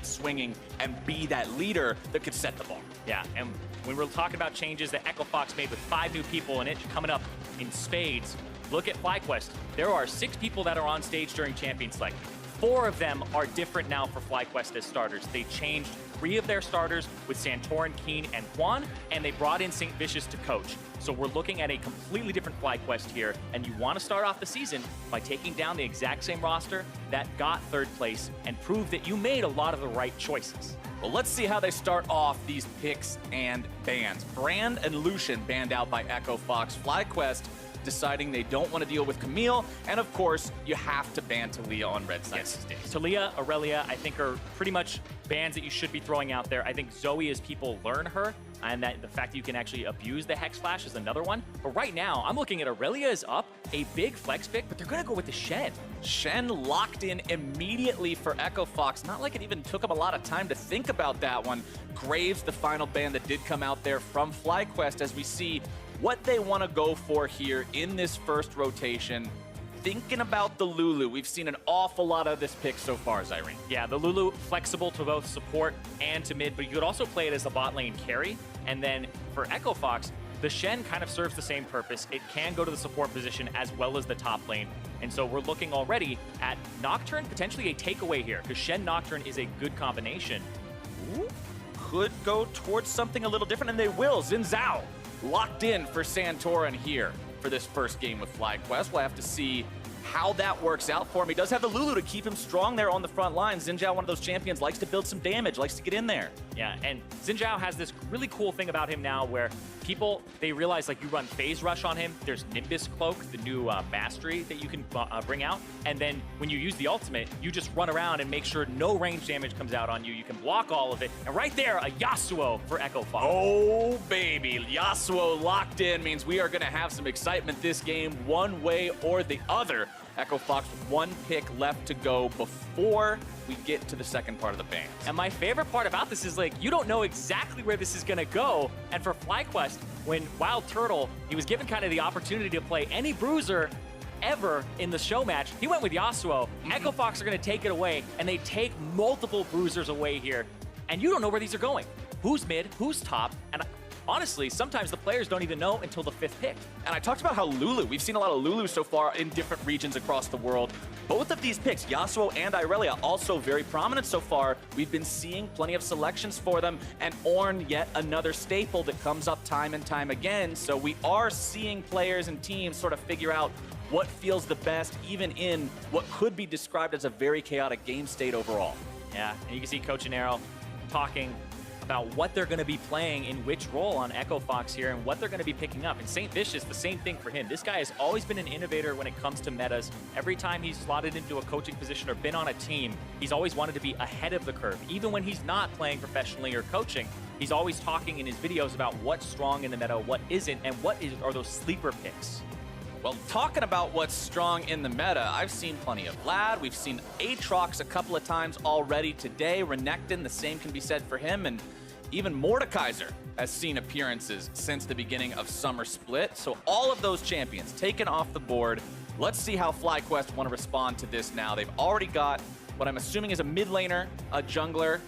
swinging and be that leader that could set the bar. Yeah, and when we're talking about changes that Echo Fox made with 5 new people and it coming up in spades, look at FlyQuest. There are 6 people that are on stage during Champion Select. 4 of them are different now for FlyQuest as starters. They changed 3 of their starters with Santorin, Keen, and Juan, and they brought in St. Vicious to coach. So we're looking at a completely different FlyQuest here, and you want to start off the season by taking down the exact same roster that got 3rd place and prove that you made a lot of the right choices. Well, let's see how they start off these picks and bans. Brand and Lucian banned out by Echo Fox. FlyQuest deciding they don't want to deal with Camille, and of course, you have to ban Talia on Red Sciences Days. Talia, Aurelia, I think are pretty much bans that you should be throwing out there. I think Zoe, as people learn her, and that the fact that you can actually abuse the Hex Flash is another one. But right now, I'm looking at Aurelia is up, a big flex pick, but they're going to go with the Shen. Shen locked in immediately for Echo Fox. Not like it even took him a lot of time to think about that one. Graves, the final ban that did come out there from FlyQuest, as we see what they want to go for here in this first rotation. Thinking about the Lulu, we've seen an awful lot of this pick so far, Zyrene. Yeah, the Lulu, flexible to both support and to mid, but you could also play it as a bot lane carry. And then for Echo Fox, the Shen kind of serves the same purpose. It can go to the support position as well as the top lane. And so we're looking already at Nocturne, potentially a takeaway here, because Shen Nocturne is a good combination. Ooh, could go towards something a little different, and they will. Xin Zhao locked in for Santorin here for this first game with FlyQuest. We'll have to see how that works out for him. He does have the Lulu to keep him strong there on the front line. Xin Zhao, one of those champions, likes to build some damage, likes to get in there. Yeah, and Xin Zhao has this really cool thing about him now where people, they realize like you run Phase Rush on him. There's Nimbus Cloak, the new mastery that you can bring out. And then when you use the ultimate, you just run around and make sure no range damage comes out on you. You can block all of it. And right there, a Yasuo for Echo Fox. Oh, baby. Yasuo locked in means we are going to have some excitement this game one way or the other. Echo Fox with 1 pick left to go before we get to the second part of the bans. And my favorite part about this is like, you don't know exactly where this is gonna go. And for FlyQuest, when Wild Turtle, he was given kind of the opportunity to play any bruiser ever in the show match, he went with Yasuo. Echo Fox are gonna take it away, and they take multiple bruisers away here. And you don't know where these are going. Who's mid, who's top, and honestly, sometimes the players don't even know until the 5th pick. And I talked about how Lulu, we've seen a lot of Lulu so far in different regions across the world. Both of these picks, Yasuo and Irelia, also very prominent so far. We've been seeing plenty of selections for them, and Ornn, yet another staple that comes up time and time again. So we are seeing players and teams sort of figure out what feels the best, even in what could be described as a very chaotic game state overall. Yeah, and you can see Coach Anero talking about what they're going to be playing in which role on Echo Fox here and what they're going to be picking up. And St. Vicious, the same thing for him. This guy has always been an innovator when it comes to metas. Every time he's slotted into a coaching position or been on a team, he's always wanted to be ahead of the curve. Even when he's not playing professionally or coaching, he's always talking in his videos about what's strong in the meta, what isn't, and are those sleeper picks. Well, talking about what's strong in the meta, I've seen plenty of Vlad. We've seen Aatrox a couple of times already today. Renekton, the same can be said for him. And even Mordekaiser has seen appearances since the beginning of Summer Split. So all of those champions taken off the board. Let's see how FlyQuest want to respond to this now. They've already got what I'm assuming is a mid laner, a jungler,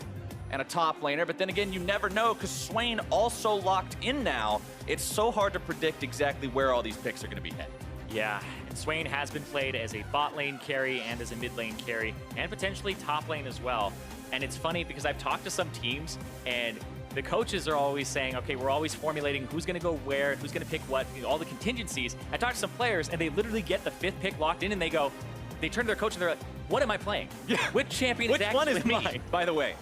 and a top laner. But then again, you never know because Swain also locked in now. It's so hard to predict exactly where all these picks are going to be headed. Yeah, and Swain has been played as a bot lane carry and as a mid lane carry, and potentially top lane as well. And it's funny because I've talked to some teams, and the coaches are always saying, okay, we're always formulating who's going to go where, who's going to pick what, all the contingencies. I talked to some players, and they literally get the 5th pick locked in, and they turn to their coach, and they're like, what am I playing? Yeah. Which champion Which is one actually is me? mine, by the way?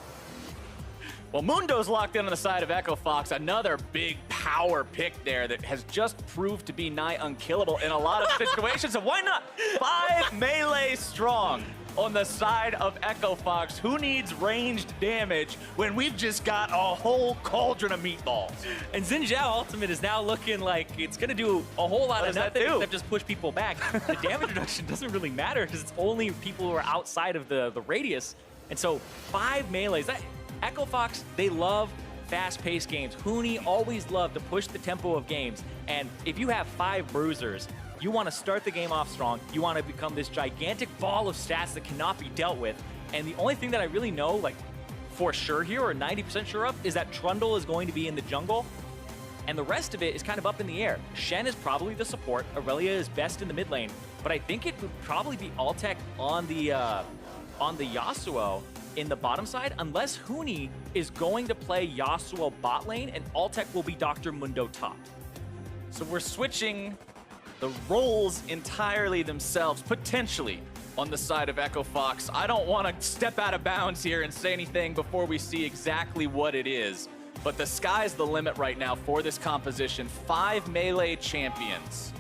Well, Mundo's locked in on the side of Echo Fox. Another big power pick there that has just proved to be nigh unkillable in a lot of situations. So why not 5 melee strong on the side of Echo Fox? Who needs ranged damage when we've just got a whole cauldron of meatballs? And Xin Zhao Ultimate is now looking like it's going to do a whole lot of nothing except just push people back. The damage reduction doesn't really matter because it's only people who are outside of the radius. And so 5 melees. Echo Fox, they love fast-paced games. Huni always loved to push the tempo of games. And if you have 5 bruisers, you want to start the game off strong. You want to become this gigantic ball of stats that cannot be dealt with. And the only thing that I really know, like, for sure here, or 90% sure of, is that Trundle is going to be in the jungle, and the rest of it is kind of up in the air. Shen is probably the support. Aurelia is best in the mid lane, but I think it would probably be Altec on the Yasuo in the bottom side, unless Huni is going to play Yasuo bot lane, and Altec will be Dr. Mundo top. So we're switching the roles entirely themselves, potentially, on the side of Echo Fox. I don't want to step out of bounds here and say anything before we see exactly what it is, but the sky's the limit right now for this composition. 5 melee champions.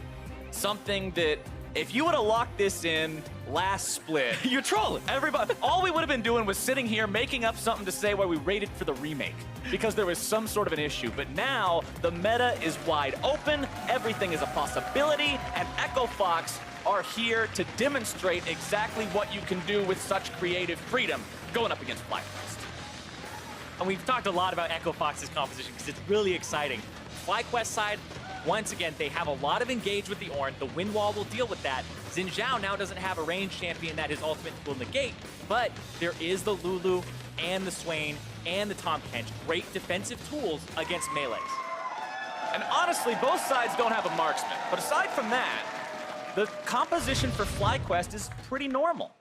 Something that, if you would have locked this in last split, You're trolling. everybody, all we would have been doing was sitting here making up something to say why we rated for the remake, because there was some sort of an issue. But now the meta is wide open, everything is a possibility, and Echo Fox are here to demonstrate exactly what you can do with such creative freedom going up against FlyQuest. And we've talked a lot about Echo Fox's composition because it's really exciting. FlyQuest side, once again, they have a lot of engage with the Ornn. The wind wall will deal with that. Xin Zhao now doesn't have a ranged champion that his ultimate will negate, but there is the Lulu and the Swain and the Tahm Kench. Great defensive tools against melees. And honestly, both sides don't have a marksman. But aside from that, the composition for FlyQuest is pretty normal.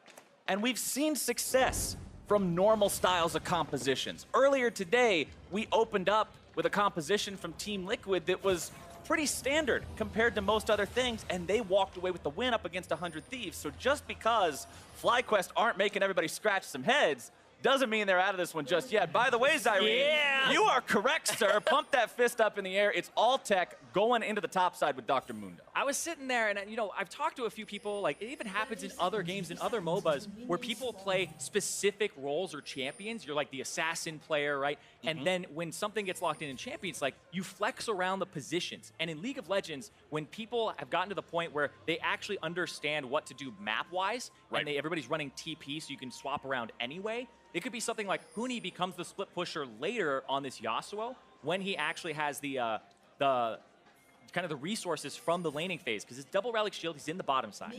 And we've seen success from normal styles of compositions. Earlier today, we opened up with a composition from Team Liquid that was pretty standard compared to most other things, and they walked away with the win up against 100 Thieves. So just because FlyQuest aren't making everybody scratch some heads doesn't mean they're out of this one just yet. By the way, Zyrene, Yeah. you are correct, sir. Pump that fist up in the air. It's Altec going into the top side with Dr. Mundo. I was sitting there and, you know, I've talked to a few people, like, it even happens in other games, in other MOBAs, where people play specific roles or champions. You're like the assassin player, right? And then when something gets locked in champions, like, you flex around the positions. And in League of Legends, when people have gotten to the point where they actually understand what to do map-wise, Right. and everybody's running TP so you can swap around anyway, it could be something like Huni becomes the split pusher later on this Yasuo when he actually has the kind of the resources from the laning phase, because his double relic shield, he's in the bottom side.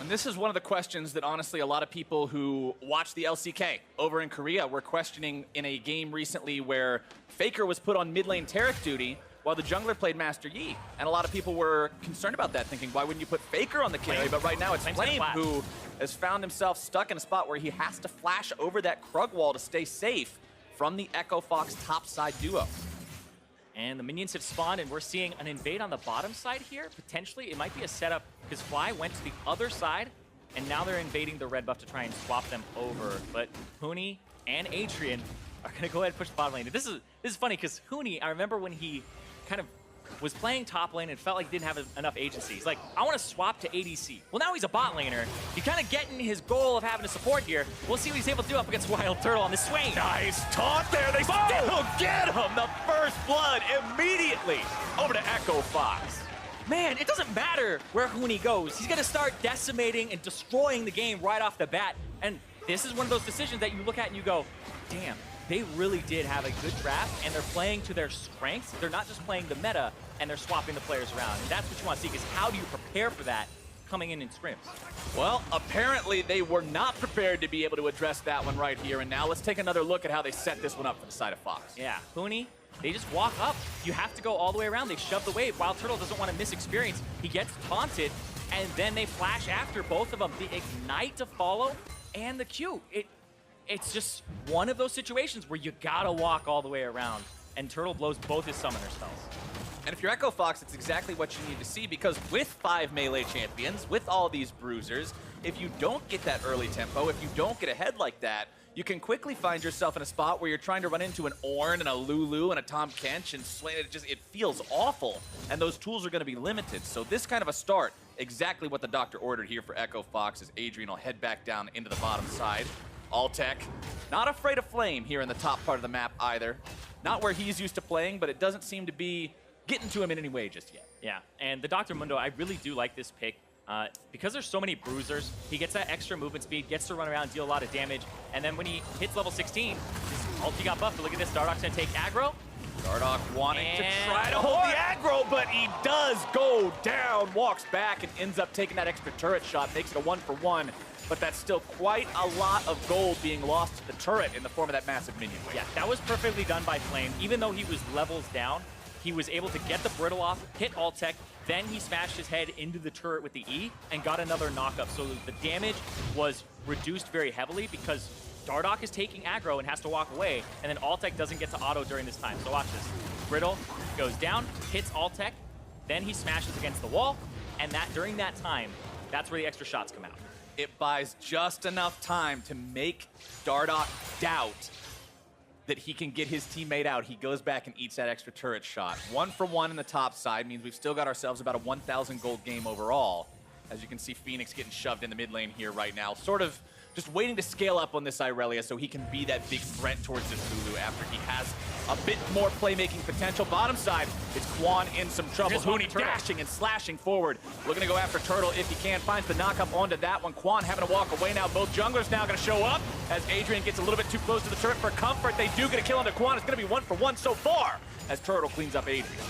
And this is one of the questions that honestly a lot of people who watch the LCK over in Korea were questioning in a game recently where Faker was put on mid lane Taric duty while the jungler played Master Yi. And a lot of people were concerned about that, thinking, why wouldn't you put Faker on the carry? But right now it's Flame who has found himself stuck in a spot where he has to flash over that Krug wall to stay safe from the Echo Fox topside duo. And the minions have spawned, and we're seeing an invade on the bottom side here. Potentially, it might be a setup, because Fly went to the other side, and now they're invading the red buff to try and swap them over. But Huni and Adrian are going to go ahead and push the bottom lane. This is funny, because Huni, I remember when he kind of was playing top lane and felt like he didn't have enough agency. He's like, I want to swap to ADC. Well, now he's a bot laner. He's kind of getting his goal of having a support here. We'll see what he's able to do up against Wild Turtle on this Swain. Nice taunt there. They still get him. The first blood immediately over to Echo Fox. Man, it doesn't matter where Huni goes. He's going to start decimating and destroying the game right off the bat. And this is one of those decisions that you look at and you go, damn, they really did have a good draft, and they're playing to their strengths. They're not just playing the meta, and they're swapping the players around. And that's what you want to see, is how do you prepare for that coming in scrims? Well, apparently they were not prepared to be able to address that one right here. And now let's take another look at how they set this one up for the side of Fox. Yeah, Huni, they just walk up. You have to go all the way around. They shove the wave. Wild Turtle doesn't want to miss experience. He gets taunted, and then they flash after both of them. The ignite to follow, and the Q. It's just one of those situations where you gotta walk all the way around, and Turtle blows both his summoner spells. And if you're Echo Fox, it's exactly what you need to see, because with 5 melee champions, with all these bruisers, if you don't get that early tempo, if you don't get ahead like that, you can quickly find yourself in a spot where you're trying to run into an Ornn and a Lulu and a Tahm Kench, and it feels awful, and those tools are going to be limited. So this kind of a start, exactly what the doctor ordered here for Echo Fox, as Adrian will head back down into the bottom side. Altec, not afraid of Flame here in the top part of the map either. Not where he's used to playing, but it doesn't seem to be getting to him in any way just yet. Yeah, and the Dr. Mundo, I really do like this pick. Because there's so many bruisers, he gets that extra movement speed, gets to run around, deal a lot of damage, and then when he hits level 16, his ulti got buffed. But look at this, Dardoch's gonna take aggro. Dardoch wanting to And try to hold the aggro, but he does go down, walks back, and ends up taking that extra turret shot, makes it a 1-for-1. but that's still quite a lot of gold being lost to the turret in the form of that massive minion wave. Yeah, that was perfectly done by Flame. Even though he was levels down, he was able to get the brittle off, hit alt tech, then he smashed his head into the turret with the E and got another knockup. So the damage was reduced very heavily because Dardoch is taking aggro and has to walk away, and then Altec doesn't get to auto during this time. So watch this. Brittle goes down, hits Altec, then he smashes against the wall, and that during that time, that's where the extra shots come out. It buys just enough time to make Dardoch doubt that he can get his teammate out. He goes back and eats that extra turret shot. 1 for 1 in the top side means we've still got ourselves about a 1,000 gold game overall. As you can see, Phoenix getting shoved in the mid lane here right now. Sort of just waiting to scale up on this Irelia so he can be that big threat towards this Lulu after he has a bit more playmaking potential. Bottom side, it's Quan in some trouble. Huni dashing and slashing forward. Looking to go after Turtle if he can. Finds the knockup onto that one. Quan having to walk away now. Both junglers now going to show up as Adrian gets a little bit too close to the turret for comfort. They do get a kill onto Quan. It's going to be 1 for 1 so far as Turtle cleans up Adrian.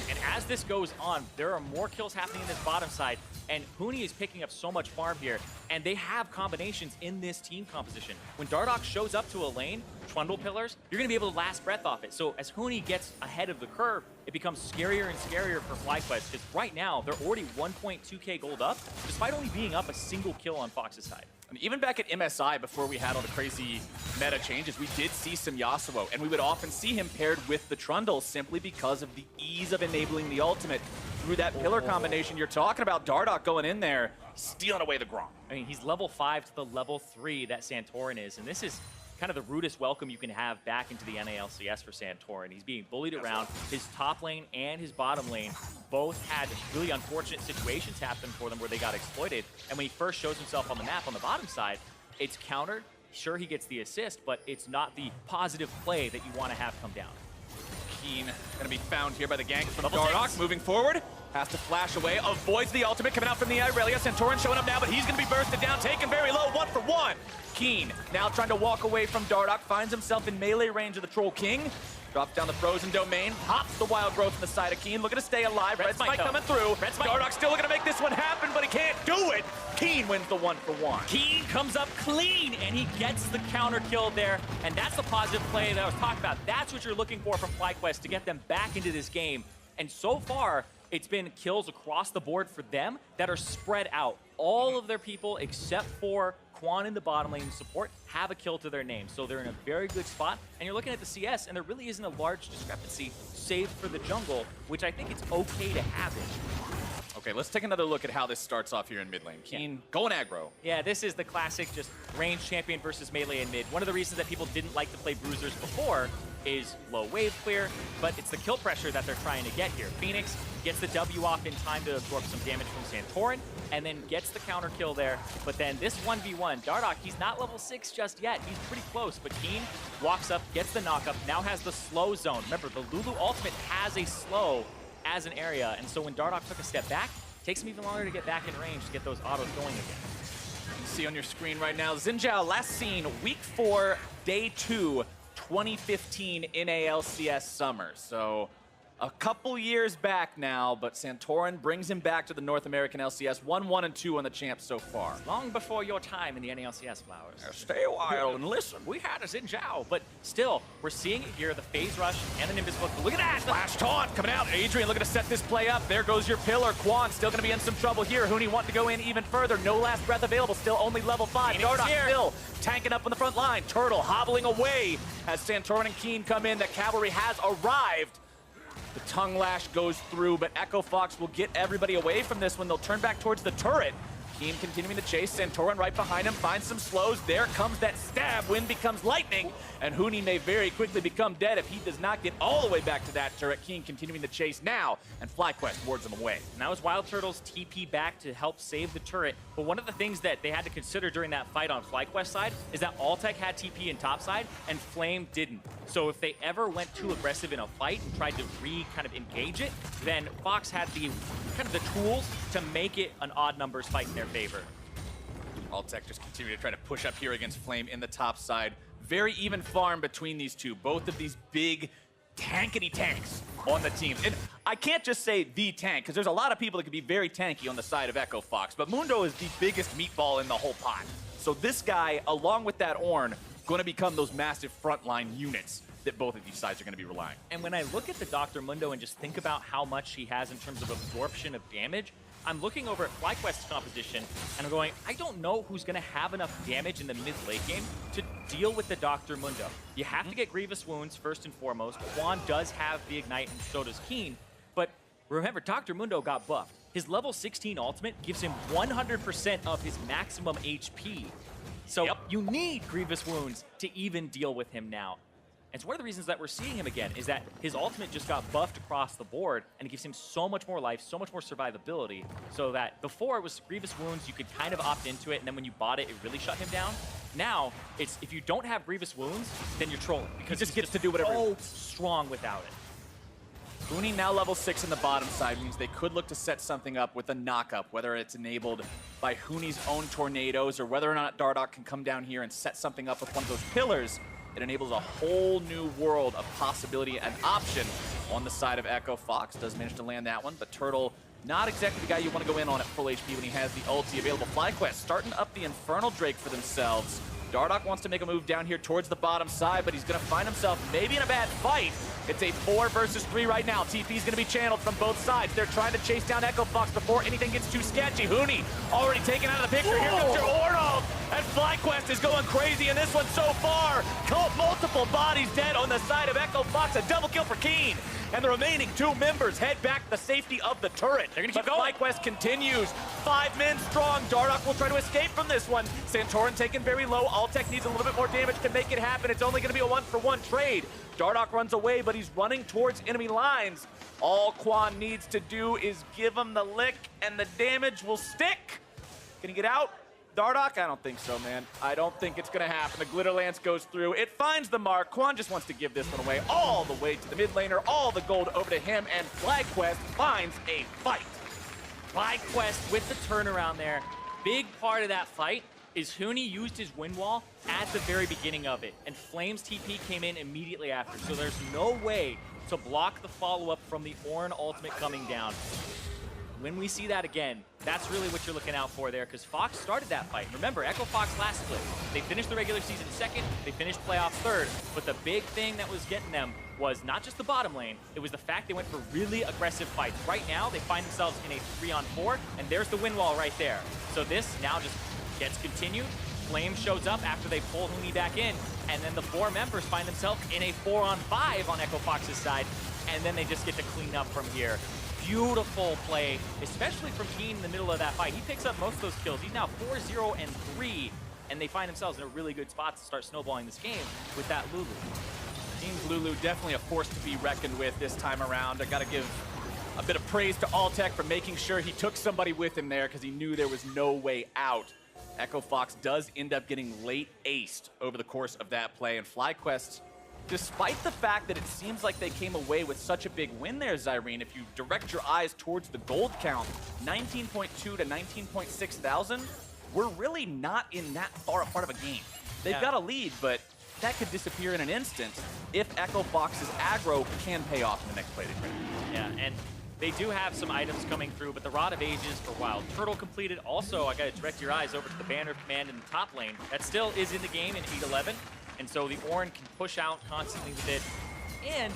And as this goes on, there are more kills happening in this bottom side, and Huni is picking up so much farm here, and they have combinations in this team composition. When Dardoch shows up to a lane, Trundle Pillars, you're going to be able to last breath off it. So as Huni gets ahead of the curve, it becomes scarier and scarier for FlyQuest, because right now, they're already 1.2k gold up, despite only being up a single kill on Fox's side. And even back at MSI, before we had all the crazy meta changes, we did see some Yasuo, and we would often see him paired with the Trundle simply because of the ease of enabling the ultimate through that pillar combination you're talking about. Dardoch going in there, stealing away the Grom. I mean, he's level 5 to the level 3 that Santorin is, and this is kind of the rudest welcome you can have back into the NA LCS for Santorin. He's being bullied around. His top lane and his bottom lane both had really unfortunate situations happen for them where they got exploited. And when he first shows himself on the map on the bottom side, it's countered. Sure, he gets the assist, but it's not the positive play that you want to have come down. Keen gonna be found here by the gank from Dardoch. Moving forward, has to flash away, avoids the ultimate coming out from the Irelia. Santorin showing up now, but he's gonna be bursted down, taken very low, 1 for 1. Keen now trying to walk away from Dardoch, finds himself in melee range of the Troll King. Drops down the frozen domain, hops the wild growth on the side of Keen, looking to stay alive. Red Smite coming through. Dardoch still looking to make this one happen, but he can't do it. Keen wins the 1 for 1. Keen comes up clean, and he gets the counter kill there, and that's the positive play that I was talking about. That's what you're looking for from FlyQuest to get them back into this game. And so far, it's been kills across the board for them that are spread out. All of their people, except for Quan in the bottom lane support, have a kill to their name. So they're in a very good spot. And you're looking at the CS, and there really isn't a large discrepancy, save for the jungle, which I think it's okay to have it. Okay, let's take another look at how this starts off here in mid lane. Keen going aggro. Yeah, this is the classic just range champion versus melee in mid. One of the reasons that people didn't like to play bruisers before is low wave clear, but it's the kill pressure that they're trying to get here. Phoenix gets the W off in time to absorb some damage from Santorin, and then gets the counter kill there. But then this 1v1, Dardoch, he's not level 6 just yet. He's pretty close, but Keen walks up, gets the knockup, now has the slow zone. Remember, the Lulu ultimate has a slow as an area, and so when Dardoch took a step back, it takes him even longer to get back in range to get those autos going again. You can see on your screen right now, Xin Zhao last seen week 4, day 2, 2015 NA LCS Summer. So a couple years back now, but Santorin brings him back to the North American LCS. 1-1 and 2 on the champ so far. Long before your time in the NALCS, Flowers. Stay a while and listen. We had a Xin Zhao, but still, we're seeing it here, the phase rush and the Nimbus Book. Look at that! Flash taunt coming out. Adrian looking to set this play up. There goes your pillar. Quan still going to be in some trouble here. Huni wanting to go in even further. No last breath available. Still only level 5. Dardoch still tanking up on the front line. Turtle hobbling away as Santorin and Keen come in. The cavalry has arrived. The tongue lash goes through, but Echo Fox will get everybody away from this one. They'll turn back towards the turret. Keen continuing to chase. Santorin right behind him, finds some slows. There comes that stab. Wind becomes lightning, and Huni may very quickly become dead if he does not get all the way back to that turret. Keen continuing to chase now, and FlyQuest wards him away. And that was Wild Turtle's TP back to help save the turret. But one of the things that they had to consider during that fight on FlyQuest side is that Altec had TP in top side, and Flame didn't. So if they ever went too aggressive in a fight and tried to kind of engage it, then Fox had the kind of the tools to make it an odd numbers fight in their favor. Altec just continue to try to push up here against Flame in the top side. Very even farm between these two. Both of these big tankety tanks on the team. And I can't just say the tank, because there's a lot of people that could be very tanky on the side of Echo Fox, but Mundo is the biggest meatball in the whole pot. So this guy, along with that Ornn, going to become those massive frontline units that both of these sides are going to be relying. And when I look at the Dr. Mundo and just think about how much he has in terms of absorption of damage, I'm looking over at FlyQuest's composition, and I'm going, I don't know who's going to have enough damage in the mid-late game to deal with the Dr. Mundo. You have to get Grievous Wounds first and foremost. Quan does have the Ignite, and so does Keen. But remember, Dr. Mundo got buffed. His level 16 ultimate gives him 100% of his maximum HP. So you need Grievous Wounds to even deal with him now. And so one of the reasons that we're seeing him again is that his ultimate just got buffed across the board, and it gives him so much more life, so much more survivability, so that before it was Grievous Wounds, you could kind of opt into it, and then when you bought it, it really shut him down. Now, it's if you don't have Grievous Wounds, then you're trolling, because he just gets to do whatever. So strong without it. Huni now level 6 in the bottom side means they could look to set something up with a knock-up, whether it's enabled by Huni's own tornadoes or whether or not Dardoch can come down here and set something up with one of those pillars. It enables a whole new world of possibility and option on the side of Echo Fox. Does manage to land that one, but Turtle, not exactly the guy you want to go in on at full HP when he has the ulti available. FlyQuest starting up the Infernal Drake for themselves. Dardoch wants to make a move down here towards the bottom side, but he's going to find himself maybe in a bad fight. It's a 4 versus 3 right now. TP's going to be channeled from both sides. They're trying to chase down Echo Fox before anything gets too sketchy. Huni already taken out of the picture. Here comes your Ornn, and FlyQuest is going crazy in this one so far. Multiple bodies dead on the side of Echo Fox. A double kill for Keen. And the remaining 2 members head back to the safety of the turret. They're going to keep going. FlyQuest continues. 5 men strong. Dardoch will try to escape from this one. Santorin taken very low. Altec needs a little bit more damage to make it happen. It's only going to be a 1-for-1 trade. Dardoch runs away, but he's running towards enemy lines. All Quan needs to do is give him the lick, and the damage will stick. Can he get out? Dardoch? I don't think so, man. I don't think it's going to happen. The Glitter Lance goes through. It finds the mark. Quan just wants to give this one away all the way to the mid laner. All the gold over to him, and FlyQuest finds a fight. FlyQuest with the turnaround there. Big part of that fight is Huni used his wind wall at the very beginning of it, and Flame's TP came in immediately after, so there's no way to block the follow-up from the Ornn ultimate coming down. When we see that again, that's really what you're looking out for there, because Fox started that fight. Remember, Echo Fox last split, they finished the regular season 2nd, they finished playoffs 3rd, but the big thing that was getting them was not just the bottom lane, it was the fact they went for really aggressive fights. Right now, they find themselves in a 3-on-4, and there's the wind wall right there. So this now just gets continued. Flame shows up after they pull Huni back in, and then the 4 members find themselves in a 4-on-5 on Echo Fox's side, and then they just get to clean up from here. Beautiful play, especially from Keen in the middle of that fight. He picks up most of those kills. He's now 4-0-3, and they find themselves in a really good spot to start snowballing this game with that Lulu. Team Lulu definitely a force to be reckoned with this time around. I got to give a bit of praise to Altec for making sure he took somebody with him there because he knew there was no way out. Echo Fox does end up getting late aced over the course of that play, and FlyQuest, despite the fact that it seems like they came away with such a big win there, Zyrene, if you direct your eyes towards the gold count, 19.2 to 19.6 thousand, we're really not in that far apart of a game. They've got a lead, but that could disappear in an instant if Echo Fox's aggro can pay off in the next play they bring. Yeah, and they do have some items coming through, but the Rod of Ages for Wild Turtle completed. Also, I got to direct your eyes over to the Banner of Command in the top lane. That still is in the game in 8-11, and so the Ornn can push out constantly with it. And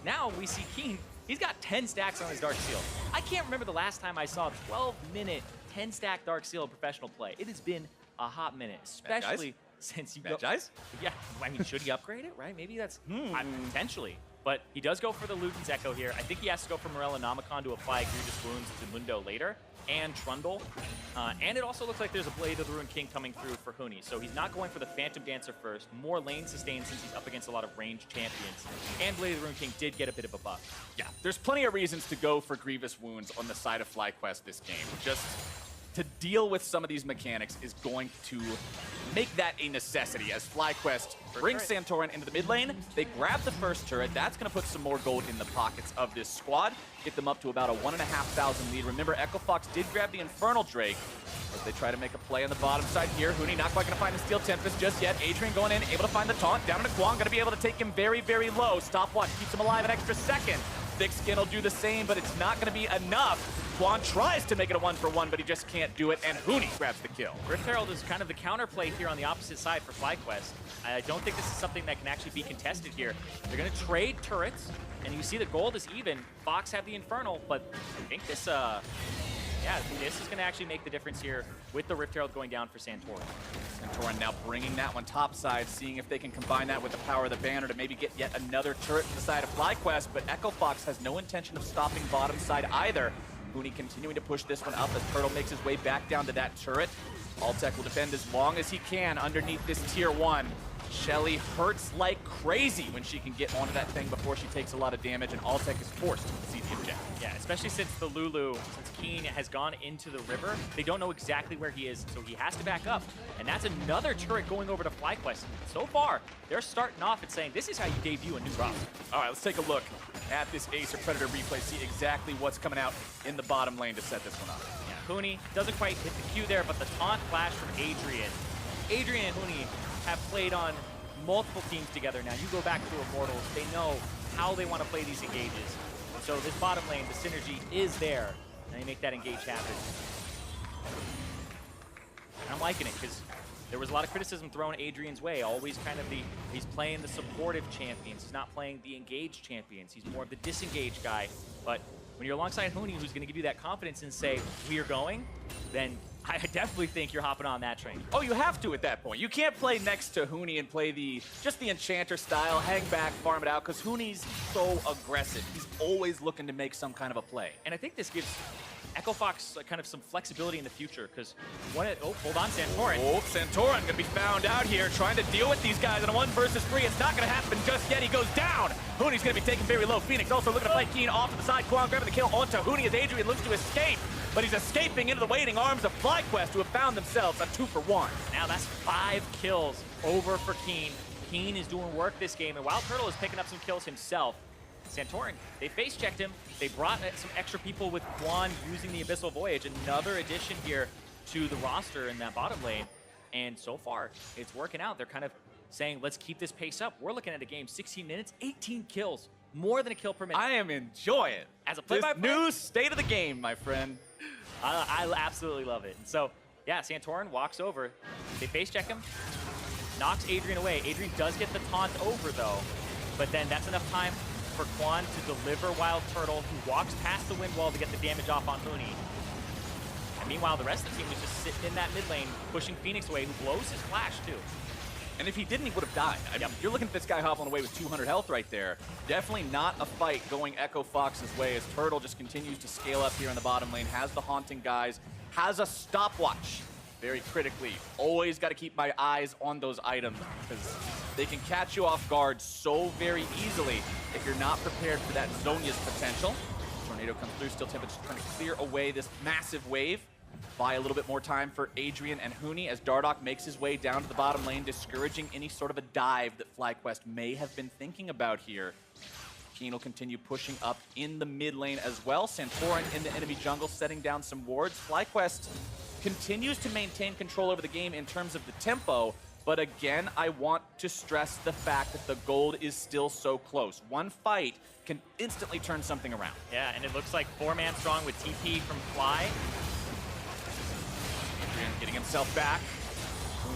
now we see Keen. He's got 10 stacks on his Dark Seal. I can't remember the last time I saw a 12-minute 10-stack Dark Seal in professional play. It has been a hot minute, especially since you go. Yeah, I mean, should he upgrade it, right? Maybe that's potentially. But he does go for the Luden's Echo here. I think he has to go for Morella Nomicon to apply Grievous Wounds to Mundo later, and Trundle. And it also looks like there's a Blade of the Ruined King coming through for Huni. So he's not going for the Phantom Dancer first. More lane sustain since he's up against a lot of ranged champions. And Blade of the Ruined King did get a bit of a buff. Yeah, there's plenty of reasons to go for Grievous Wounds on the side of FlyQuest this game. Just to deal with some of these mechanics is going to make that a necessity as FlyQuest brings Santorin into the mid lane. They grab the first turret. That's going to put some more gold in the pockets of this squad. Get them up to about a 1,500 lead. Remember, Echo Fox did grab the Infernal Drake as they try to make a play on the bottom side here. Huni not quite going to find the Steel Tempest just yet. Adrian going in, able to find the taunt. Down into Kwon, going to be able to take him very, very low. Stopwatch keeps him alive an extra second. Thick Skin will do the same, but it's not going to be enough. Quan tries to make it a 1-for-1, but he just can't do it, and Huni grabs the kill. Rift Herald is kind of the counterplay here on the opposite side for FlyQuest. I don't think this is something that can actually be contested here. They're going to trade turrets, and you see the gold is even. Fox have the Infernal, but I think this, yeah, this is going to actually make the difference here with the Rift Herald going down for Santorin. Santorin now bringing that one topside, seeing if they can combine that with the power of the banner to maybe get yet another turret to the side of FlyQuest, but Echo Fox has no intention of stopping bottom side either. Huni continuing to push this one up as Turtle makes his way back down to that turret. Altec will defend as long as he can underneath this tier 1. Shelly hurts like crazy when she can get onto that thing before she takes a lot of damage, and Altec is forced to concede the objective. Yeah, especially since the Lulu, since Keen has gone into the river, they don't know exactly where he is, so he has to back up. And that's another turret going over to FlyQuest. So far, they're starting off and saying, this is how you debut a new roster. All right, let's take a look at this Ace or Predator replay, see exactly what's coming out in the bottom lane to set this one up. Yeah, Huni doesn't quite hit the Q there, but the taunt flash from Adrian. Adrian and Huni have played on multiple teams together now. You go back to Immortals, they know how they want to play these engages. So this bottom lane, the synergy is there, and they make that engage happen. And I'm liking it, because there was a lot of criticism thrown Adrian's way, always kind of he's playing the supportive champions, he's not playing the engaged champions, he's more of the disengaged guy. But when you're alongside Huni, who's going to give you that confidence and say, we are going, then I definitely think you're hopping on that train. Oh, you have to at that point. You can't play next to Huni and play just the Enchanter style, hang back, farm it out, because Huni's so aggressive. He's always looking to make some kind of a play. And I think this gives Echo Fox kind of some flexibility in the future, because oh, hold on, Santorin. Oh, Santorin gonna be found out here trying to deal with these guys in a 1 versus 3. It's not gonna happen just yet. He goes down. Huni's gonna be taken very low. Phoenix also looking to fight Keen off to the side. Quan grabbing the kill onto Huni as Adrian looks to escape, but he's escaping into the waiting arms of FlyQuest, who have found themselves a 2-for-1. Now that's 5 kills over for Keen. Keen is doing work this game, and while Turtle is picking up some kills himself, Santorin, they face-checked him. They brought some extra people with Quan using the Abyssal Voyage. Another addition here to the roster in that bottom lane. And so far, it's working out. They're kind of saying, let's keep this pace up. We're looking at a game, 16 minutes, 18 kills. More than a kill per minute. I am enjoying as a play-by-play. New state of the game, my friend. I absolutely love it. And so, yeah, Santorin walks over. They face-check him, knocks Adrian away. Adrian does get the taunt over, though. But then that's enough time for Quan to deliver Wild Turtle, who walks past the wind wall to get the damage off on Huni. And meanwhile, the rest of the team is just sitting in that mid lane, pushing Phoenix away, who blows his flash, too. And if he didn't, he would have died. I mean, you're looking at this guy hopping away with 200 health right there. Definitely not a fight going Echo Fox's way as Turtle just continues to scale up here in the bottom lane, has the Haunting guys, has a stopwatch. Very critically. Always got to keep my eyes on those items because they can catch you off guard so very easily if you're not prepared for that Zhonya's potential. Tornado comes through, still Tempest trying to clear away this massive wave. Buy a little bit more time for Adrian and Huni as Dardoch makes his way down to the bottom lane, discouraging any sort of a dive that FlyQuest may have been thinking about here. Keen will continue pushing up in the mid lane as well. Santorin in the enemy jungle setting down some wards. FlyQuest continues to maintain control over the game in terms of the tempo, but again, I want to stress the fact that the gold is still so close. One fight can instantly turn something around. Yeah, and it looks like 4-man strong with TP from Fly. Adrian getting himself back.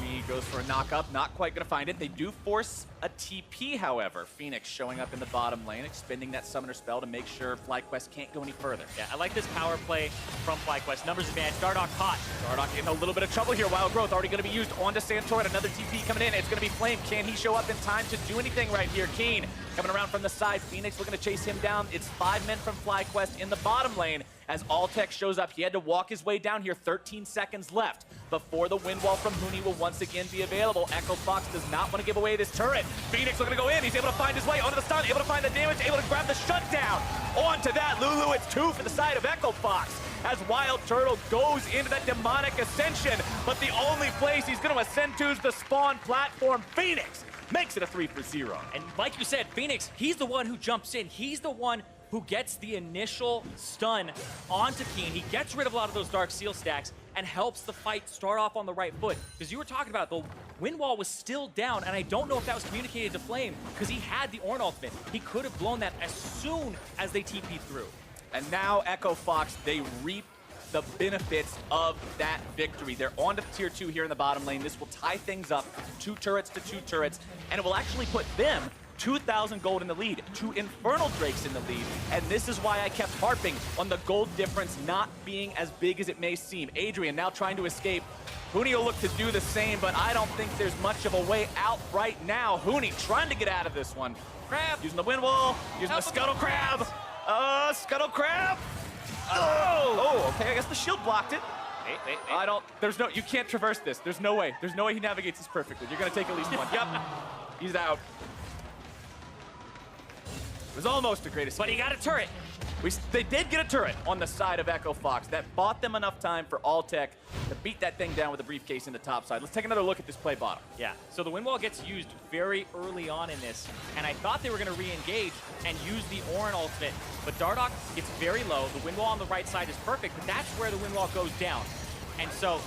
He goes for a knock-up, not quite going to find it. They do force a TP, however. Phoenix showing up in the bottom lane, expending that summoner spell to make sure FlyQuest can't go any further. Yeah, I like this power play from FlyQuest. Numbers advantage. Dardoch caught. Dardoch in a little bit of trouble here. Wild Growth already going to be used onto Santorin. Another TP coming in. It's going to be Flame. Can he show up in time to do anything right here? Keen coming around from the side. Phoenix looking to chase him down. It's 5 men from FlyQuest in the bottom lane. As Altec shows up, he had to walk his way down here. 13 seconds left before the wind wall from Huni will once again be available. Echo Fox does not want to give away this turret. Phoenix looking to go in. He's able to find his way onto the stun, able to find the damage, able to grab the shutdown. Onto that, Lulu, it's 2 for the side of Echo Fox. As Wild Turtle goes into that demonic ascension, but the only place he's going to ascend to is the spawn platform. Phoenix makes it a 3-for-0. And like you said, Phoenix, he's the one who jumps in. He's the one who gets the initial stun onto Keen. He gets rid of a lot of those Dark Seal stacks and helps the fight start off on the right foot. Because you were talking about Wind Wall was still down, and I don't know if that was communicated to Flame, because he had the Ornn ultimate. He could have blown that as soon as they TP'd through. And now Echo Fox, they reap the benefits of that victory. They're on to tier 2 here in the bottom lane. This will tie things up, 2 turrets to 2 turrets, and it will actually put them 2,000 gold in the lead, 2 Infernal Drakes in the lead, and this is why I kept harping on the gold difference not being as big as it may seem. Adrian now trying to escape. Huni will look to do the same, but I don't think there's much of a way out right now. Huni trying to get out of this one. Crab using the wind wall, using the Scuttle Crab. Scuttle Crab. Oh, okay, I guess the shield blocked it. Wait. You can't traverse this. There's no way he navigates this perfectly. You're gonna take at least one. Yep, he's out. It was almost a great escape. But he got a turret. They did get a turret on the side of Echo Fox. That bought them enough time for Alltech to beat that thing down with a briefcase in the top side. Let's take another look at this play bottom. Yeah, so the wind wall gets used very early on in this, and I thought they were going to re-engage and use the Ornn ultimate, but Dardoch gets very low. The wind wall on the right side is perfect, but that's where the wind wall goes down. And so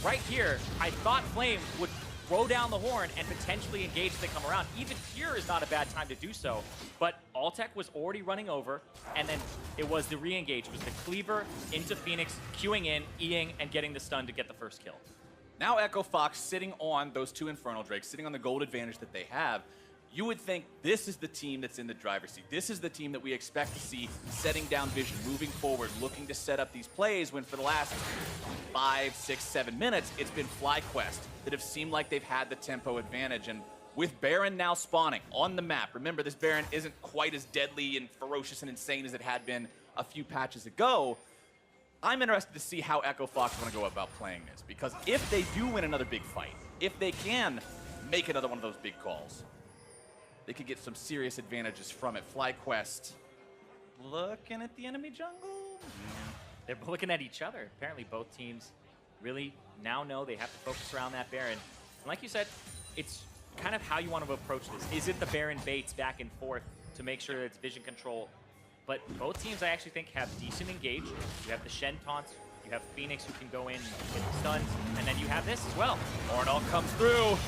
right here, I thought Flame would throw down the horn and potentially engage as they come around. Even here is not a bad time to do so, but Alltech was already running over, and then it was the re-engage. It was the cleaver into Phoenix, queuing in, Eing, and getting the stun to get the first kill. Now Echo Fox sitting on those 2 Infernal Drakes, sitting on the gold advantage that they have. You would think this is the team that's in the driver's seat. This is the team that we expect to see setting down vision, moving forward, looking to set up these plays, when for the last 5, 6, 7 minutes, it's been FlyQuest that have seemed like they've had the tempo advantage. And with Baron now spawning on the map, remember this Baron isn't quite as deadly and ferocious and insane as it had been a few patches ago. I'm interested to see how Echo Fox want to go about playing this, because if they do win another big fight, if they can make another one of those big calls, they could get some serious advantages from it. FlyQuest looking at the enemy jungle. They're looking at each other. Apparently both teams really now know they have to focus around that Baron. And like you said, it's kind of how you want to approach this. Is it the Baron baits back and forth to make sure that it's vision control? But both teams, I actually think, have decent engage. You have the Shen taunts, you have Phoenix who can go in and get the stuns, and then you have this as well. Ornn comes through.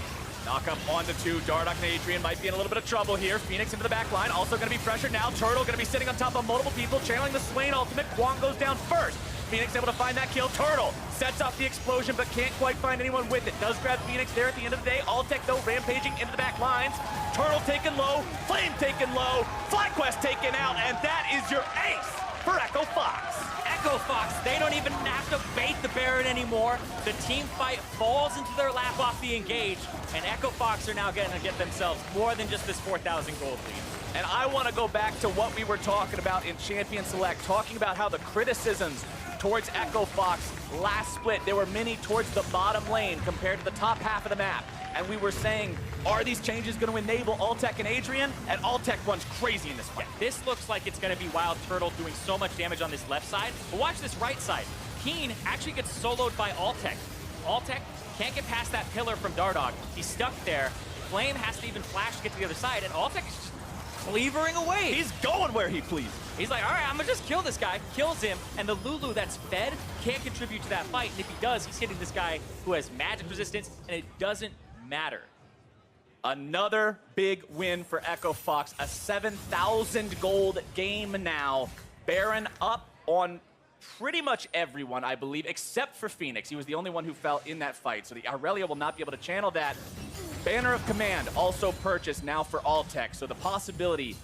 Knock up onto 2. Dardoch and Adrian might be in a little bit of trouble here. Phoenix into the back line, also going to be pressured now. Turtle going to be sitting on top of multiple people, channeling the Swain ultimate. Kwang goes down first. Phoenix able to find that kill. Turtle sets off the explosion, but can't quite find anyone with it. Does grab Phoenix there at the end of the day. Alltech, though, rampaging into the back lines. Turtle taken low, Flame taken low, FlyQuest taken out, and that is your ace for Echo Fox. Echo Fox, they don't even have to bait the Baron anymore. The team fight falls into their lap off the engage, and Echo Fox are now going to get themselves more than just this 4,000 gold lead. And I want to go back to what we were talking about in Champion Select, talking about how the criticisms towards Echo Fox last split, there were many towards the bottom lane compared to the top half of the map. And we were saying, are these changes going to enable Alltech and Adrian? And Alltech runs crazy in this fight. Yeah, this looks like it's going to be Wild Turtle doing so much damage on this left side. But watch this right side. Keen actually gets soloed by Alltech. Alltech can't get past that pillar from Dardoch. He's stuck there. Flame has to even flash to get to the other side, and Alltech is just cleavering away. He's going where he pleases. He's like, all right, I'm gonna just kill this guy. Kills him, and the Lulu that's fed can't contribute to that fight. And if he does, he's hitting this guy who has magic resistance, and it doesn't matter. Another big win for Echo Fox. A 7,000 gold game now. Baron up on pretty much everyone, I believe, except for Phoenix. He was the only one who fell in that fight, so the Aurelia will not be able to channel that. Banner of Command also purchased now for Alltech, so the possibility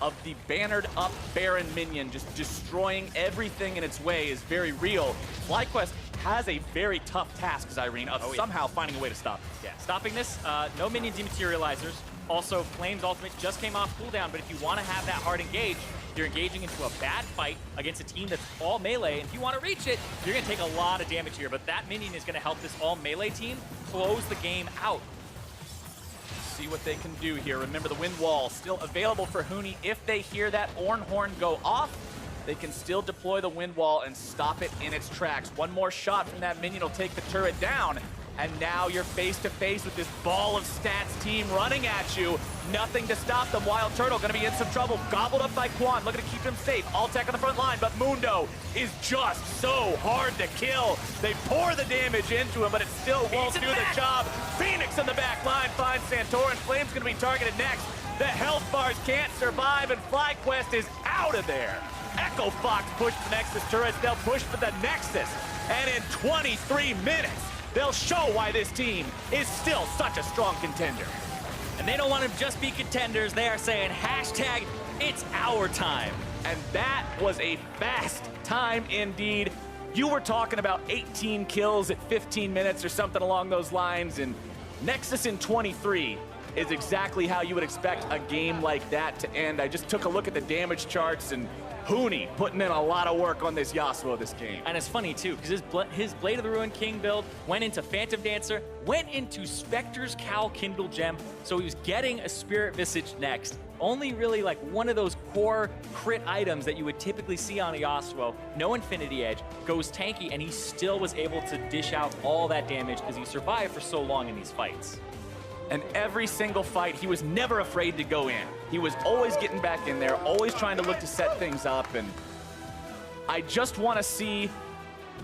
of the bannered up Baron minion just destroying everything in its way is very real. FlyQuest has a very tough task, Zyrene, of somehow finding a way to stop it. Yeah, stopping this, no minion dematerializers. Also, Flame's ultimate just came off cooldown, but if you want to have that hard engage, you're engaging into a bad fight against a team that's all melee, and if you want to reach it, you're going to take a lot of damage here, but that minion is going to help this all melee team close the game out. See what they can do here. Remember, the wind wall still available for Huni. If they hear that Ornn horn go off, they can still deploy the wind wall and stop it in its tracks. One more shot from that minion will take the turret down. And now you're face to face with this ball of stats team running at you. Nothing to stop them. Wild Turtle gonna be in some trouble. Gobbled up by Quan, looking to keep him safe. Alltech on the front line, but Mundo is just so hard to kill. They pour the damage into him, but it still won't do the job. Phoenix in the back line finds Santorin. Flame's gonna be targeted next. The health bars can't survive, and FlyQuest is out of there. Echo Fox pushed the Nexus turrets. They'll push for the Nexus. And in 23 minutes, they'll show why this team is still such a strong contender. And they don't want to just be contenders. They are saying hashtag it's our time. And that was a fast time indeed. You were talking about 18 kills at 15 minutes or something along those lines, and Nexus in 23 is exactly how you would expect a game like that to end. I just took a look at the damage charts, and Hooney putting in a lot of work on this Yasuo this game. And it's funny too, because his Blade of the Ruined King build went into Phantom Dancer, went into Spectre's Cowl Kindle Gem, so he was getting a Spirit Visage next. Only really like one of those core crit items that you would typically see on a Yasuo. No Infinity Edge, goes tanky, and he still was able to dish out all that damage because he survived for so long in these fights. And every single fight, he was never afraid to go in. He was always getting back in there, always trying to look to set things up. And I just want to see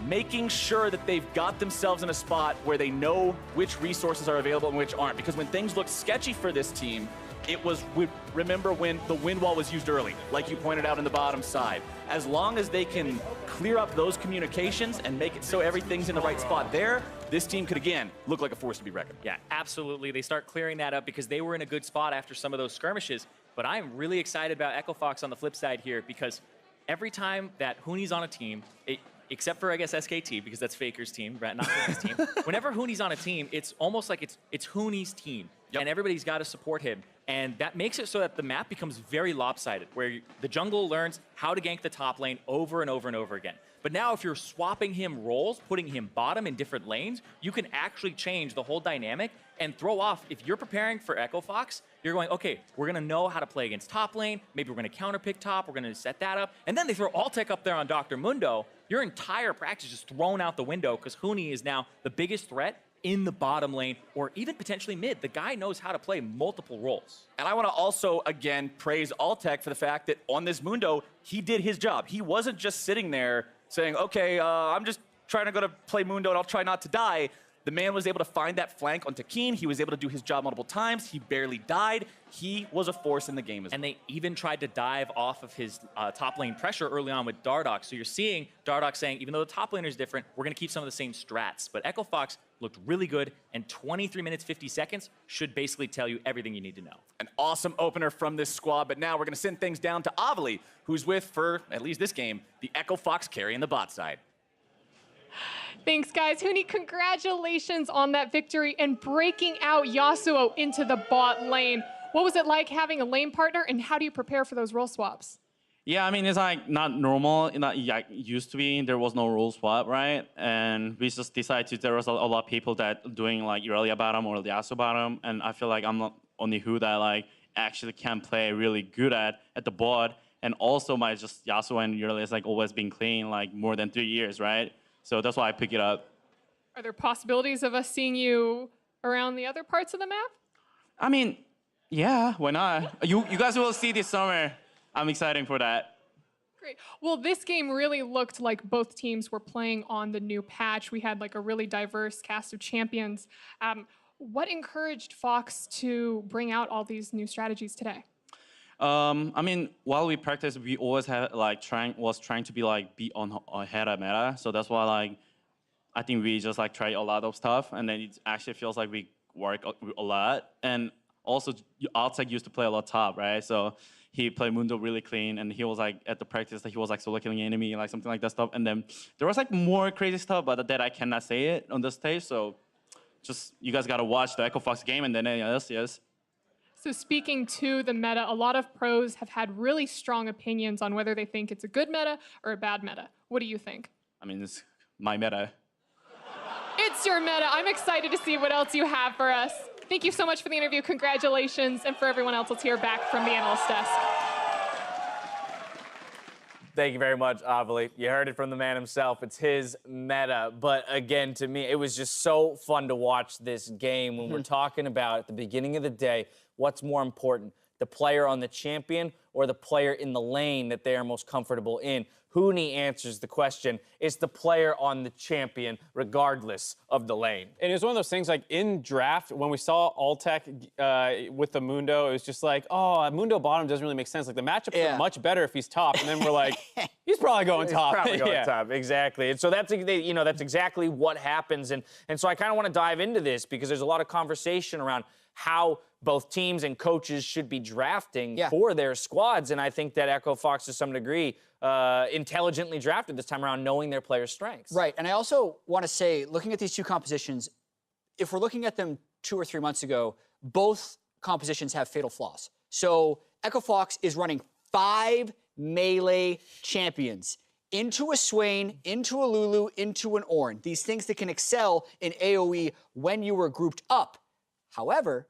making sure that they've got themselves in a spot where they know which resources are available and which aren't. Because when things looked sketchy for this team, it was, remember when the wind wall was used early, like you pointed out in the bottom side. As long as they can clear up those communications and make it so everything's in the right spot there, this team could, again, look like a force to be reckoned with. Yeah, absolutely. They start clearing that up because they were in a good spot after some of those skirmishes. But I'm really excited about Echo Fox on the flip side here because every time that Hooney's on a team, except for, I guess, SKT, because that's Faker's team, right? Not Hooney's team. Whenever Hooney's on a team, it's almost like it's Hooney's team. Yep. And everybody's got to support him. And that makes it so that the map becomes very lopsided, where the jungle learns how to gank the top lane over and over and over again. But now if you're swapping him roles, putting him bottom in different lanes, you can actually change the whole dynamic and throw off. If you're preparing for Echo Fox, you're going, okay, we're going to know how to play against top lane. Maybe we're going to counter pick top. We're going to set that up. And then they throw Alltech up there on Dr. Mundo. Your entire practice is just thrown out the window because Hooney is now the biggest threat in the bottom lane or even potentially mid. The guy knows how to play multiple roles. And I want to also, again, praise Alltech for the fact that on this Mundo, he did his job. He wasn't just sitting there saying, okay, I'm just trying to go to play Mundo and I'll try not to die. The man was able to find that flank onto Keen. He was able to do his job multiple times. He barely died. He was a force in the game as well. And they even tried to dive off of his top lane pressure early on with Dardoch. So you're seeing Dardoch saying, even though the top laner is different, we're going to keep some of the same strats. But Echo Fox looked really good, and 23 minutes, 50 seconds should basically tell you everything you need to know. An awesome opener from this squad, but now we're going to send things down to Avali, who's with, for at least this game, the Echo Fox carry in the bot side. Thanks, guys. Hooney, congratulations on that victory and breaking out Yasuo into the bot lane. What was it like having a lane partner, and how do you prepare for those role swaps? Yeah, I mean, it's like not normal. Not like used to be. There was no rule swap, right? And we just decided there was a lot of people that doing like Irelia bottom or Yasuo bottom, and I feel like I'm not only who that like actually can play really good at the board, and also my just Yasuo and Irelia is like always been clean like more than 3 years, right? So that's why I pick it up. Are there possibilities of us seeing you around the other parts of the map? I mean, yeah, why not? You guys will see this summer. I'm excited for that. Great. Well, this game really looked like both teams were playing on the new patch. We had like a really diverse cast of champions. What encouraged Fox to bring out all these new strategies today? I mean, while we practice, we always had like trying to be like be on ahead of meta. So that's why like I think we just like try a lot of stuff, and then it actually feels like we work a lot. And also, Alltech used to play a lot top, right? So he played Mundo really clean, and he was like at the practice that he was like solo killing enemy, like something like that stuff. And then there was like more crazy stuff, but that I cannot say it on the stage. So just you guys gotta watch the Echo Fox game and then LCS. So speaking to the meta, a lot of pros have had really strong opinions on whether they think it's a good meta or a bad meta. What do you think? I mean, it's my meta. It's your meta. I'm excited to see what else you have for us. Thank you so much for the interview. Congratulations. And for everyone else, let's hear back from the analyst desk. Thank you very much, Avali. You heard it from the man himself. It's his meta. But again, to me, it was just so fun to watch this game when we're talking about at the beginning of the day, what's more important, the player on the champion or the player in the lane that they are most comfortable in? Huni answers the question. It's the player on the champion, regardless of the lane. And it was one of those things, like in draft, when we saw Altec with the Mundo, it was just like, oh, Mundo bottom doesn't really make sense. Like the matchups are much better if he's top. And then we're like, he's probably going top. Probably going top, exactly. And so that's exactly what happens. And so I kind of want to dive into this because there's a lot of conversation around how both teams and coaches should be drafting for their squads. And I think that Echo Fox, to some degree, intelligently drafted this time around, knowing their players' strengths. Right, and I also want to say, looking at these two compositions, if we're looking at them 2 or 3 months ago, both compositions have fatal flaws. So Echo Fox is running 5 melee champions into a Swain, into a Lulu, into an Ornn. These things that can excel in AoE when you were grouped up. However,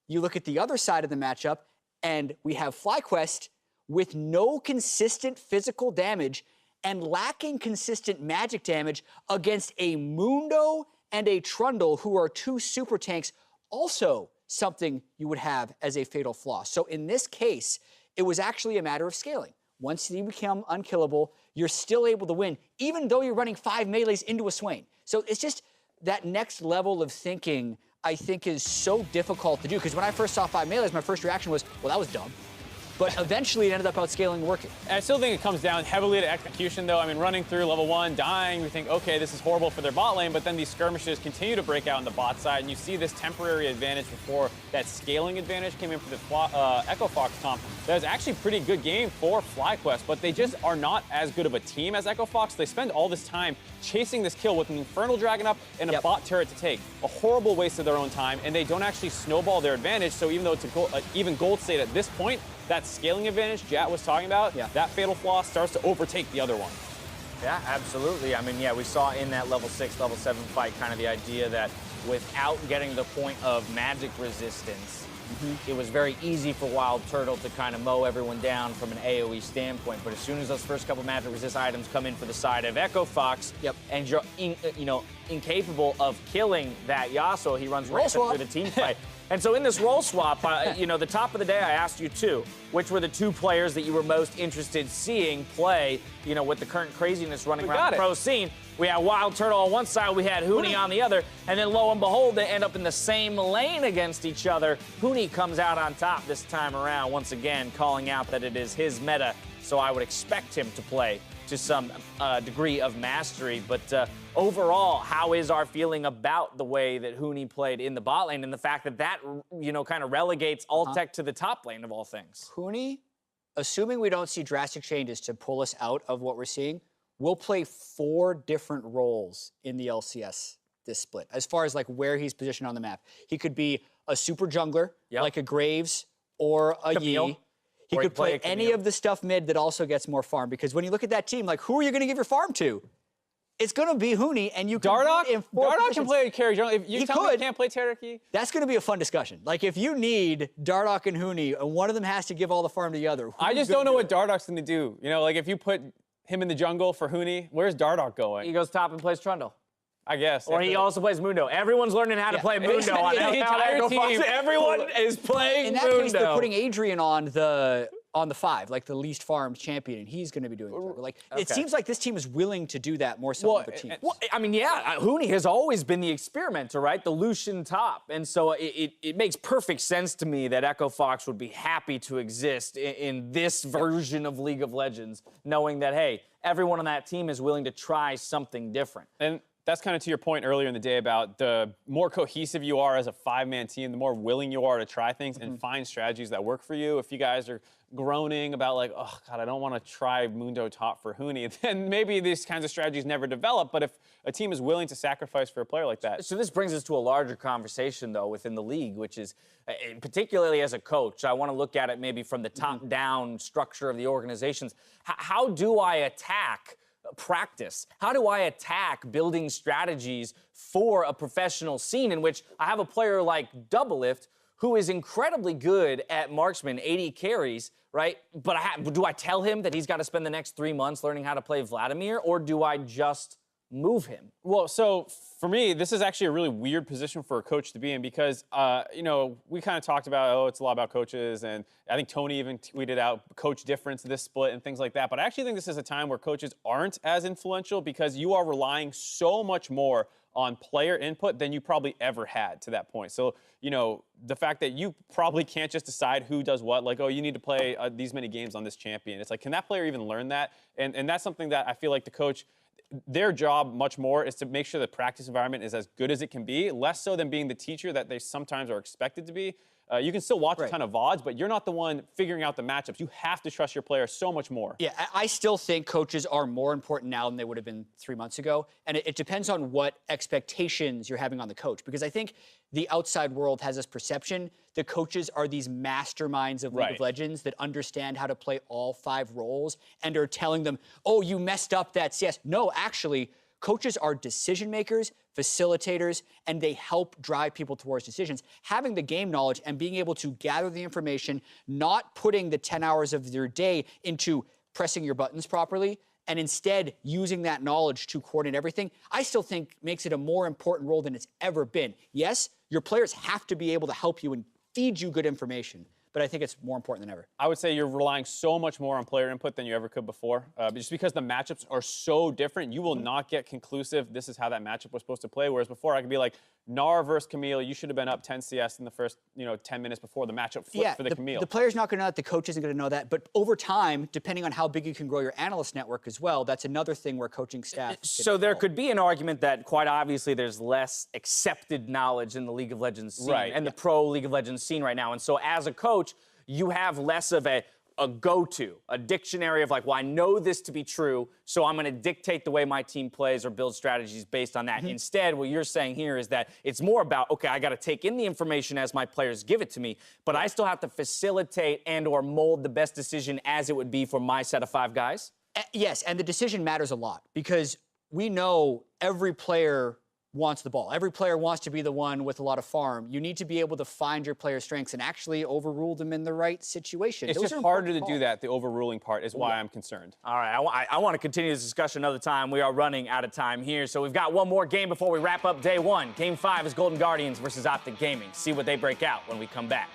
you look at the other side of the matchup, and we have FlyQuest with no consistent physical damage and lacking consistent magic damage against a Mundo and a Trundle, who are 2 super tanks, also something you would have as a fatal flaw. So in this case, it was actually a matter of scaling. Once you become unkillable, you're still able to win, even though you're running 5 melees into a Swain. So it's just that next level of thinking, I think, is so difficult to do. Because when I first saw 5 melees, my first reaction was, well, that was dumb. But eventually it ended up outscaling and working. And I still think it comes down heavily to execution, though. I mean, running through level 1, dying, we think, okay, this is horrible for their bot lane, but then these skirmishes continue to break out on the bot side, and you see this temporary advantage before that scaling advantage came in for the Echo Fox comp. That was actually a pretty good game for FlyQuest, but they just are not as good of a team as Echo Fox. They spend all this time chasing this kill with an Infernal Dragon up and a bot turret to take. A horrible waste of their own time, and they don't actually snowball their advantage, so even though it's even gold state at this point, that scaling advantage Jat was talking about, that fatal flaw starts to overtake the other one. Yeah, absolutely. I mean, yeah, we saw in that level 6, level 7 fight kind of the idea that without getting the point of magic resistance, it was very easy for Wild Turtle to kind of mow everyone down from an AoE standpoint. But as soon as those first couple magic resist items come in for the side of Echo Fox, and you're incapable of killing that Yasuo, he runs right through the team fight. And so in this role swap, the top of the day, I asked you two, which were the 2 players that you were most interested seeing play, with the current craziness running around the pro scene. We had Wild Turtle on one side, we had Huni on the other, and then lo and behold, they end up in the same lane against each other. Huni comes out on top this time around, once again, calling out that it is his meta, so I would expect him to play to some degree of mastery. But overall, how is our feeling about the way that Huni played in the bot lane and the fact that kind of relegates Altec to the top lane of all things? Huni, assuming we don't see drastic changes to pull us out of what we're seeing, will play 4 different roles in the LCS this split, as far as like where he's positioned on the map. He could be a super jungler, like a Graves or a Yi. He could play any of the stuff mid that also gets more farm, because when you look at that team, like, who are you going to give your farm to? It's going to be Huni, and you can Dardoch can play carry jungler. If you tell me he can't play Tereki, that's going to be a fun discussion. Like, if you need Dardoch and Huni, and one of them has to give all the farm to the other, I just don't know what Dardoch's going to do. Like if you put him in the jungle for Huni, where's Dardoch going? He goes top and plays Trundle. I guess. Or he also plays Mundo. Everyone's learning how to play Mundo on the entire team. Everyone is playing Mundo. In that case, they're putting Adrian on the 5, like the least farmed champion, and he's going to be doing it. Like, it seems like this team is willing to do that more so than other teams. Well, I mean, Huni has always been the experimenter, right? The Lucian top. And so it makes perfect sense to me that Echo Fox would be happy to exist in this version of League of Legends, knowing that, hey, everyone on that team is willing to try something different. And that's kind of to your point earlier in the day about the more cohesive you are as a 5-man team, the more willing you are to try things and find strategies that work for you. If you guys are groaning about like, oh God, I don't want to try Mundo top for Huni, then maybe these kinds of strategies never develop. But if a team is willing to sacrifice for a player like that. So this brings us to a larger conversation, though, within the league, which is, particularly as a coach, I want to look at it maybe from the top-down structure of the organizations. How do I attack practice? How do I attack building strategies for a professional scene in which I have a player like Doublelift who is incredibly good at marksman, 80 carries, right? But do I tell him that he's got to spend the next 3 months learning how to play Vladimir, or do I just move him? Well, so for me, this is actually a really weird position for a coach to be in because, you know, we kind of talked about, oh, it's a lot about coaches, and I think Tony even tweeted out coach difference this split and things like that. But I actually think this is a time where coaches aren't as influential because you are relying so much more on player input than you probably ever had to that point. So, you know, the fact that you probably can't just decide who does what, like, oh, you need to play these many games on this champion. It's like, can that player even learn that? And that's something that I feel like the coach, their job much more is to make sure the practice environment is as good as it can be, less so than being the teacher that they sometimes are expected to be. You can still watch a ton of VODs, but you're not the one figuring out the matchups. You have to trust your players so much more. Yeah, I still think coaches are more important now than they would have been 3 months ago. And it depends on what expectations you're having on the coach. Because I think the outside world has this perception that coaches are these masterminds of League of Legends that understand how to play all 5 roles and are telling them, oh, you messed up that CS. No, actually, coaches are decision makers, facilitators, and they help drive people towards decisions. Having the game knowledge and being able to gather the information, not putting the 10 hours of your day into pressing your buttons properly, and instead using that knowledge to coordinate everything, I still think makes it a more important role than it's ever been. Yes, your players have to be able to help you and feed you good information, but I think it's more important than ever. I would say you're relying so much more on player input than you ever could before. Just because the matchups are so different, you will not get conclusive, this is how that matchup was supposed to play. Whereas before, I could be like, Gnar versus Camille, you should have been up 10 CS in the first 10 minutes before the matchup flipped for the Camille. The player's not going to know that, the coach isn't going to know that. But over time, depending on how big you can grow your analyst network as well, that's another thing where coaching staff... So there could be an argument that, quite obviously, there's less accepted knowledge in the League of Legends scene and the pro League of Legends scene right now. And so as a coach, you have less of a go-to, a dictionary of like, well, I know this to be true, so I'm going to dictate the way my team plays or build strategies based on that. Instead, what you're saying here is that it's more about, okay, I got to take in the information as my players give it to me, but I still have to facilitate and or mold the best decision as it would be for my set of 5 guys? Yes, and the decision matters a lot because we know every player wants the ball. Every player wants to be the one with a lot of farm. You need to be able to find your player's strengths and actually overrule them in the right situation. It's just harder to do that. The overruling part is why I'm concerned. All right, I want to continue this discussion another time. We are running out of time here, so we've got one more game before we wrap up day 1. Game 5 is Golden Guardians versus Optic Gaming. See what they break out when we come back.